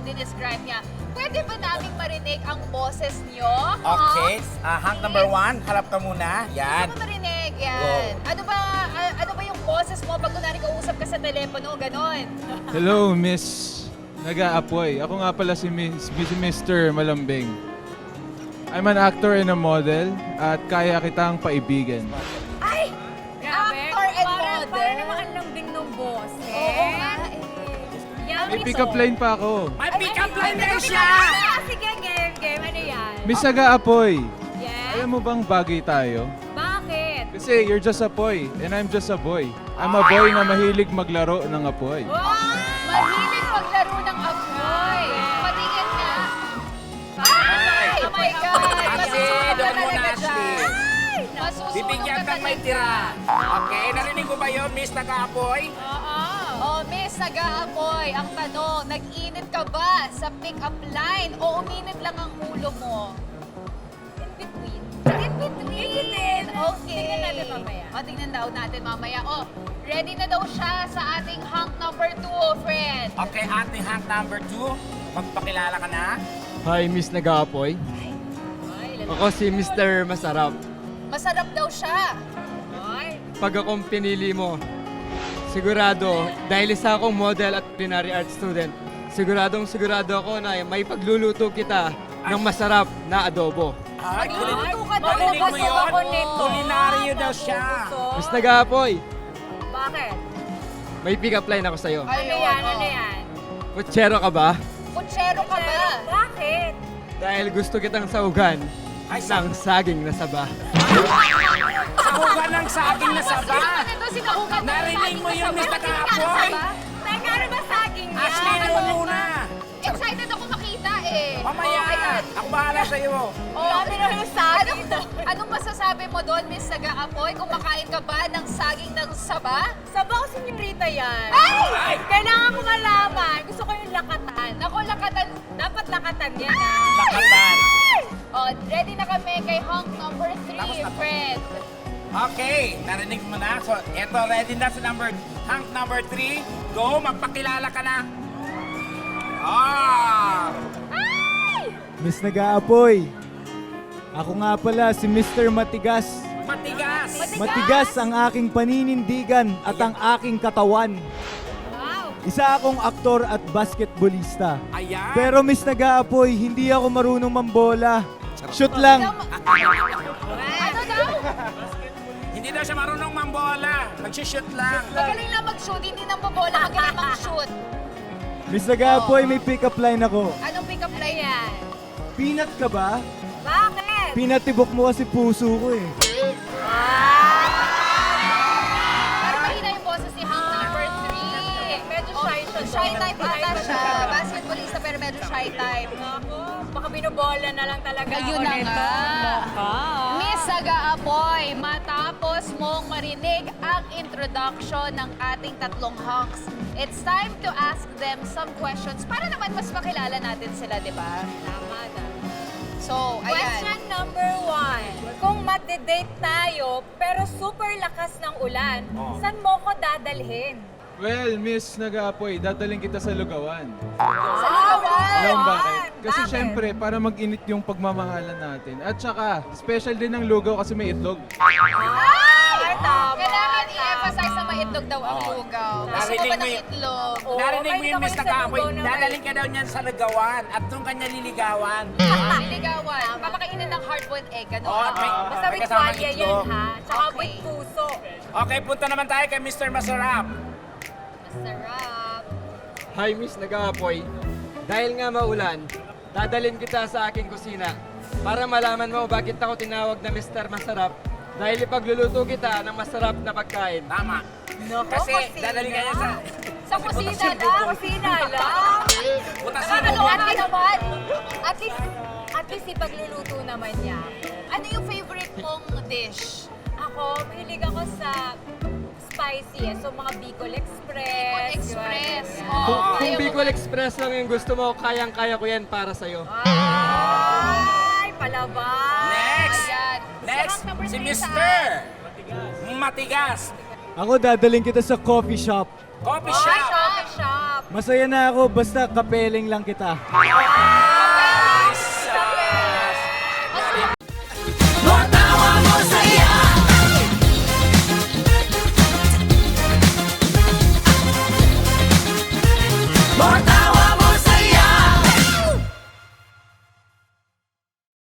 dinescribe niya. Pwede ba naming marinig ang boses niyo? Okay. Hang number 1, harap ka muna. Yan. Ano ba marinig? Yan. Ano ba yung boses mo pag kunwari kausap ka sa telepono? Ganon. Hello, Miss Nag-aapoy. Ako nga pala si Mr. Malambing. I'm an actor and a model at kaya kitang paibigan. Ay! Grabe. Actor and model. Para naman ang lambing ng boses. Oo nga Yan. May pick-up line pa ako. May pick-up line na siya! Sige, game. Ano yan? Miss Nag-aapoy, Yes? alam mo bang bagay tayo? Bakit? Kasi you're just a boy and I'm just a boy. I'm a boy na mahilig maglaro ng apoy. Mahilig maglaro ng apoy. Patingin nga. Ay! Oh my God! Ashley, Masusunod doon ka muna, talaga Ashley. dyan. Masusunod Bibigyan ka kang may talaga. tira. Okay, narinig mo ba yun, Miss Nag-aapoy? Oh, Miss Nag-aapoy, ang tanong, nag-init ka ba sa pick-up line o uminit lang ang ulo mo? In between. In between. Okay. Tingnan natin mamaya. O, tingnan daw natin mamaya. O, ready na daw siya sa ating hunk number 2, friend. Okay, ating hang number 2. Magpakilala ka na. Hi, Miss Nag-aapoy. Ako si Mr. Masarap. Masarap daw siya. Pag akong pinili mo, sigurado, dahil isa akong model at culinary arts student, sigurado ako na may pagluluto kita ng masarap na adobo. Ay, Magluluto ka daw. Marinig mo yun? Ako nito. Kulinaryo daw siya. Miss Nag-aapoy, Bakit? may pick-up line ako sa'yo. Ano yan? Ano yan? Kutsero ka ba? Kutsero ka ba? Bakit? Dahil gusto kitang saugan Ay, ng saging na saba. Sabugan ng saging na saba. Ito, sinahugan mo. Narinig mo yun, Miss Nag-aapoy? Teka, ano ba saging yan? Ashley, doon muna. Excited ako makita eh. Mamaya, Oh, ayan. ako bahala sa'yo. Oh, anong masasabi mo doon, Miss Nag-aapoy? Kumakain ka ba ng saging ng saba? Sabaw, senyorita yan. Ay! Kailangan ko malaman. Gusto ko yung lakatan. Nako, lakatan. Dapat lakatan yan, ha? Lakatan. Oh, ready na kami kay hunk number 3, Tapos na po. friend. Okay, narinig mo na. So, eto, ready na sa hang number 3. Go, magpakilala ka na. Miss Nag-aapoy, ako nga pala si Mr. Matigas. Matigas. Matigas ang aking paninindigan at ang aking katawan. Wow. Isa akong aktor at basketballista. Ayan. Pero Miss Nag-aapoy, hindi ako marunong mambola. Shoot lang. Ano daw? Hindi daw siya marunong mambola. Nag-shoot lang. Magaling lang mag-shoot, hindi nang bobola, magaling mag-shoot. Miss Nag-aapoy, may pick-up line ako. Anong pick-up line yan? Peanut ka ba? Bakit? Pinatibok mo kasi puso ko eh. Pero mahina yung boses ni hunk number 3. Medyo shy siya. Shy type ata siya. Basketballista pero medyo shy type. Ako, baka binubola na lang talaga Ayun ako na nito. nga. Baka. Miss Nag-aapoy, matapos mong marinig ang introduction ng ating tatlong hunks, it's time to ask them some questions para naman mas makilala natin sila, di ba? Tama na. So, ayan. Question number 1. Kung magde-date tayo, pero super lakas ng ulan, saan mo ko dadalhin? Well, Miss Nag-aapoy, dadaling kita sa lugawan. Sa lugawan! Alam mo bakit? Kasi Bakit? syempre, para mag-init yung pagmamahalan natin. At saka, special din ang lugaw kasi may itlog. Ay, tama. Kailangan i-emphasize na maitlog daw ang lugaw. Gusto mo Narinig ba mo ng yun? itlog? Oo, Narinig mo mahilig yun, ako Miss sa Nag-aapoy. lugaw na may- Dadaling ka daw niyan sa ligawan at doon kanya liligawan. Niligawan. Papakainin ng hard-boiled egg. Ano? Oo, at may- Basta may with kasamang tuwalya yan, itlog. ha? Tsaka Okay. with puso. Okay, punta naman tayo kay Mr. Masarap. Sarap. Hi, Miss Nag-aapoy. Dahil nga maulan, dadalhin kita sa aking kusina para malaman mo bakit ako tinawag na Mr. Masarap. Dahil ipagluluto kita ng masarap na pagkain. Tama. Naku, Kasi kusina. dadaling ka niya sa... Sa kusina Butas yung lang. bukol. Kusina lang. Butas yung Nakakaloka bukol. naman. At least ipagluluto naman niya. Ano yung favorite mong dish? Ako, mahilig ako sa spicy. So, mga Bicol Express. Express. yun. Oh, Kung ayaw mo Bicol ba- Express lang yung gusto mo, kayang-kaya ko yan para sa'yo. Ay, palabas. Next. Ayan. Next, Sarap number si three Mr. Matigas. Ako dadaling kita sa coffee shop. Coffee Ay, shop. coffee shop. Masaya na ako basta kapeling lang kita. Ay,